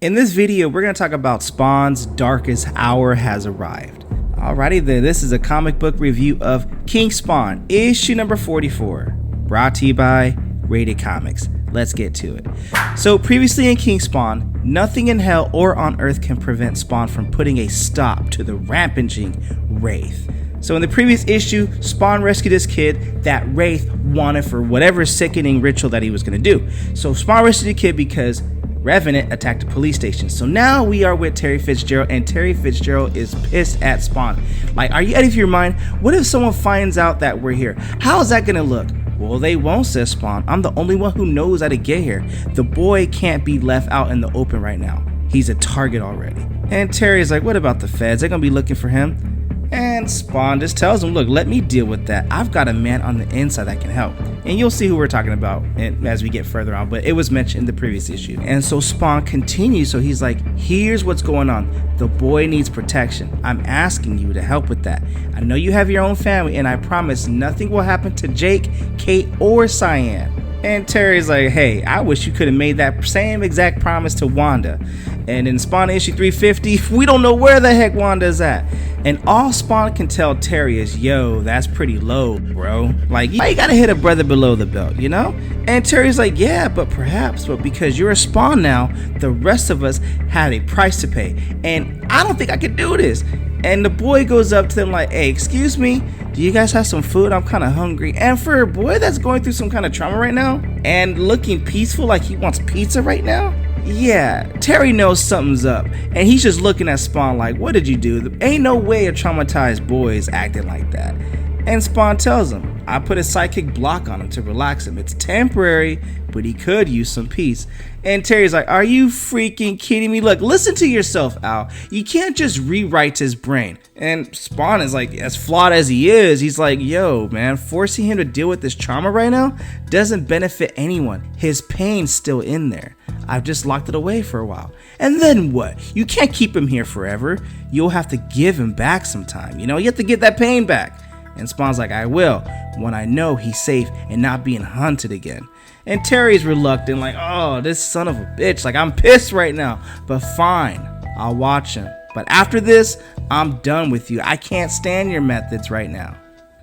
In this video, we're going to talk about Spawn's darkest hour has arrived. Alrighty then, this is a comic book review of King Spawn, issue number 44, brought to you by RatedComics. Let's get to it. So previously in King Spawn, nothing in hell or on earth can prevent Spawn from putting a stop to the rampaging Wraith. So in the previous issue, Spawn rescued this kid that Wraith wanted for whatever sickening ritual that he was going to do. So Spawn rescued the kid because Revenant attacked a police station. So now we are with Terry Fitzgerald, and Terry Fitzgerald is pissed at Spawn. Like, are you out of your mind? What if someone finds out that we're here? How is that gonna look? Well, they won't, says Spawn. I'm the only one who knows how to get here. The boy can't be left out in the open right now. He's a target already. And Terry's like, what about the feds? They're gonna be looking for him. And Spawn just tells him, look, let me deal with that. I've got a man on the inside that can help. And you'll see who we're talking about as we get further on, but it was mentioned in the previous issue. And so Spawn continues, so he's like, here's what's going on. The boy needs protection. I'm asking you to help with that. I know you have your own family, and I promise nothing will happen to Jake, Kate, or Cyan. And Terry's like, hey, I wish you could have made that same exact promise to Wanda. And in Spawn issue 350, we don't know where the heck Wanda's at. And all Spawn can tell Terry is, yo, that's pretty low, bro. Like, you gotta hit a brother below the belt, you know? And Terry's like, yeah, but perhaps, but because you're a Spawn now, the rest of us have a price to pay. And I don't think I can do this. And the boy goes up to them like, hey, excuse me, do you guys have some food? I'm kind of hungry. And for a boy that's going through some kind of trauma right now and looking peaceful like he wants pizza right now, yeah, Terry knows something's up. And he's just looking at Spawn like, what did you do? There ain't no way a traumatized boy is acting like that. And Spawn tells him, I put a psychic block on him to relax him. It's temporary, but he could use some peace. And Terry's like, are you freaking kidding me? Look, listen to yourself, Al. You can't just rewrite his brain. And Spawn is like, as flawed as he is, he's like, yo, man, forcing him to deal with this trauma right now doesn't benefit anyone. His pain's still in there. I've just locked it away for a while. And then what? You can't keep him here forever. You'll have to give him back sometime. You know, you have to get that pain back. And Spawn's like, I will, when I know he's safe and not being hunted again. And Terry's reluctant, like, oh, this son of a bitch, like, I'm pissed right now, but fine, I'll watch him. But after this, I'm done with you. I can't stand your methods right now.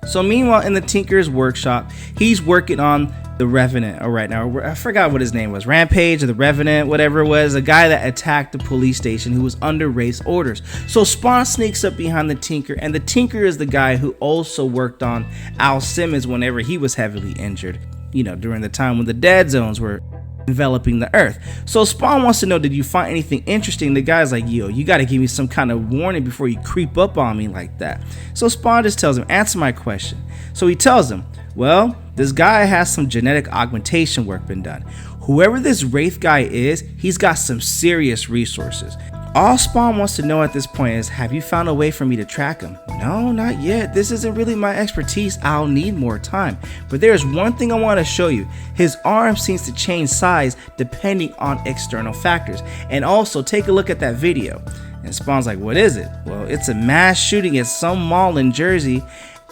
So meanwhile, in the Tinker's workshop, he's working on the Revenant right now. I forgot what his name was, Rampage or the Revenant, whatever it was, a guy that attacked the police station who was under Wraith's orders. So Spawn sneaks up behind the Tinker, and the Tinker is the guy who also worked on Al Simmons whenever he was heavily injured, you know, during the time when the dead zones were enveloping the earth. So Spawn wants to know, did you find anything interesting? The guy's like, yo, you gotta give me some kind of warning before you creep up on me like that. So Spawn just tells him, answer my question. So he tells him, well, this guy has some genetic augmentation work been done. Whoever this Wraith guy is, he's got some serious resources. All Spawn wants to know at this point is, have you found a way for me to track him? No, not yet. This isn't really my expertise. I'll need more time. But there's one thing I want to show you. His arm seems to change size depending on external factors. And also, take a look at that video. And Spawn's like, what is it? Well, it's a mass shooting at some mall in Jersey,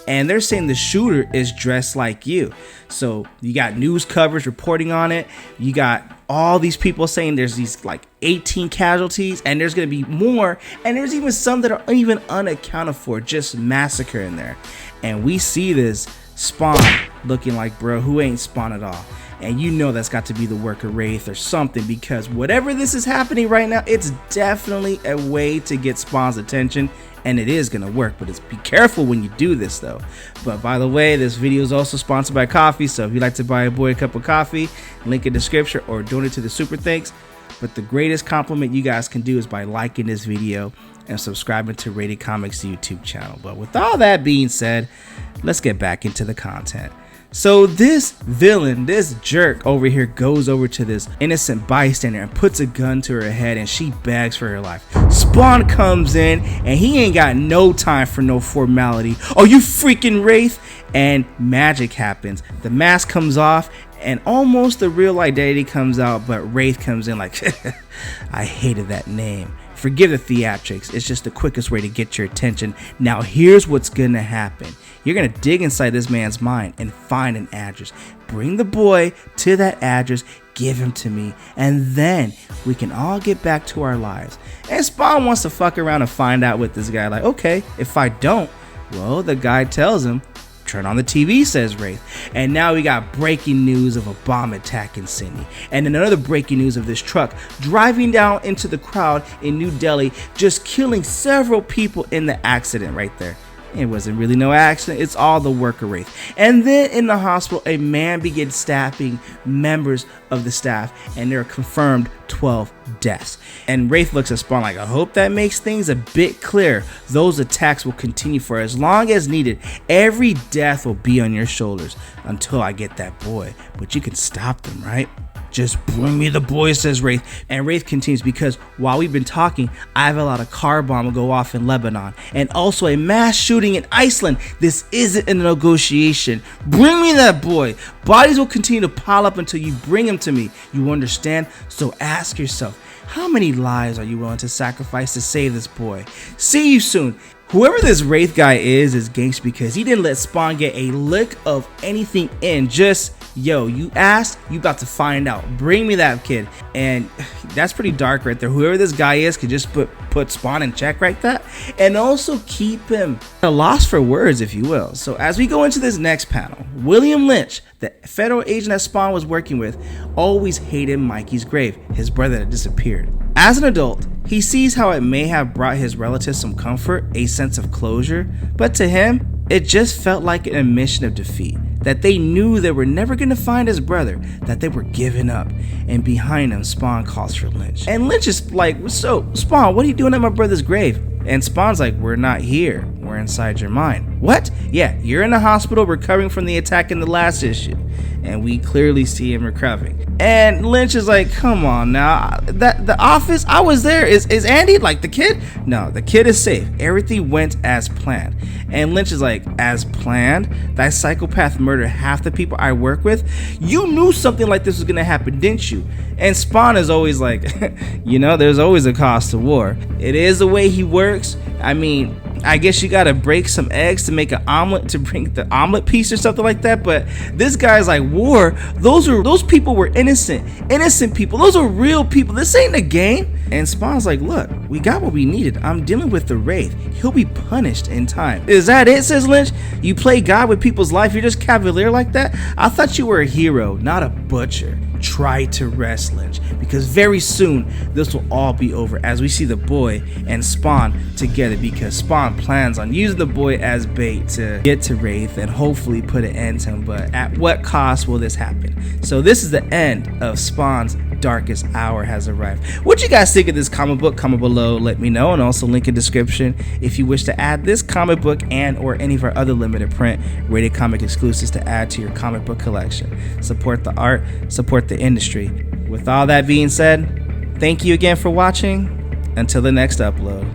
and they're saying the shooter is dressed like you. So you got news coverage reporting on it. You got all these people saying there's these like 18 casualties, and there's gonna be more, and there's even some that are even unaccounted for, just massacre in there. And we see this Spawn looking like, bro, who ain't Spawn at all? And you know that's got to be the work of Wraith or something, because whatever this is happening right now, it's definitely a way to get Spawn's attention, and it is gonna work. But be careful when you do this though. But by the way, this video is also sponsored by coffee, so if you'd like to buy a boy a cup of coffee, link in the description, or donate to the super thanks. But the greatest compliment you guys can do is by liking this video and subscribing to RatedComics YouTube channel. But with all that being said, let's get back into the content. So this villain, this jerk over here, goes over to this innocent bystander and puts a gun to her head, and she begs for her life. Spawn comes in, and he ain't got no time for no formality. Oh, you freaking Wraith! And magic happens. The mask comes off, and almost the real identity comes out, but Wraith comes in like, I hated that name. Forgive the theatrics, it's just the quickest way to get your attention. Now here's what's gonna happen. You're gonna dig inside this man's mind and find an address. Bring the boy to that address, give him to me, and then we can all get back to our lives. And Spawn wants to fuck around and find out with this guy. Like, okay, if I don't, well, the guy tells him, turn on the TV, says Wraith. And now we got breaking news of a bomb attack in Sydney. And then another breaking news of this truck driving down into the crowd in New Delhi, just killing several people in the accident right there. It wasn't really no accident, it's all the work of Wraith. And then in the hospital, a man begins stabbing members of the staff, and there are confirmed 12 deaths. And Wraith looks at Spawn like, I hope that makes things a bit clear. Those attacks will continue for as long as needed. Every death will be on your shoulders until I get that boy. But you can stop them, right? Just bring me the boy, says Wraith. And Wraith continues, because while we've been talking, I have a lot of car bomb go off in Lebanon, and also a mass shooting in Iceland. This isn't a negotiation. Bring me that boy. Bodies will continue to pile up until you bring him to me. You understand? So ask yourself, how many lives are you willing to sacrifice to save this boy? See you soon. Whoever this Wraith guy is gangster, because he didn't let Spawn get a lick of anything in. Just, yo, you asked, you about to find out. Bring me that kid. And that's pretty dark right there. Whoever this guy is could just put Spawn in check right there, and also keep him at a loss for words, if you will. So as we go into this next panel, William Lynch, the federal agent that Spawn was working with, always hated Mikey's grave, his brother that disappeared. As an adult, he sees how it may have brought his relatives some comfort, a sense of closure, but to him, it just felt like an admission of defeat, that they knew they were never going to find his brother, that they were giving up. And behind him, Spawn calls for Lynch. And Lynch is like, so, Spawn, what are you doing at my brother's grave? And Spawn's like, we're not here, we're inside your mind. What? Yeah, you're in the hospital recovering from the attack in the last issue. And we clearly see him recovering. And Lynch is like, come on now, the office, I was there. Is Andy, like the kid? No, the kid is safe. Everything went as planned. And Lynch is like, as planned? That psychopath murdered half the people I work with? You knew something like this was gonna happen, didn't you? And Spawn is always like, you know, there's always a cost to war. It is the way he works. I mean, I guess you gotta break some eggs to make an omelet, to bring the omelet piece or something like that. But this guy's like, war? Those people were innocent people. Those are real people. This ain't a game. And Spawn's like, look, we got what we needed. I'm dealing with the Wraith. He'll be punished in time. Is that it, says Lynch? You play God with people's life? You're just cavalier like that? I thought you were a hero, not a butcher. Try to rest, Lynch, because very soon this will all be over as we see the boy and Spawn together, because Spawn plans on using the boy as bait to get to Wraith and hopefully put an end to him. But at what cost will this happen? So this is the end of Spawn's darkest hour has arrived. What you guys think of this comic book? Comment below, let me know, and also link in description if you wish to add this comic book and or any of our other limited print rated comic exclusives to add to your comic book collection. Support the art, support the industry. With all that being said, thank you again for watching. Until the next upload.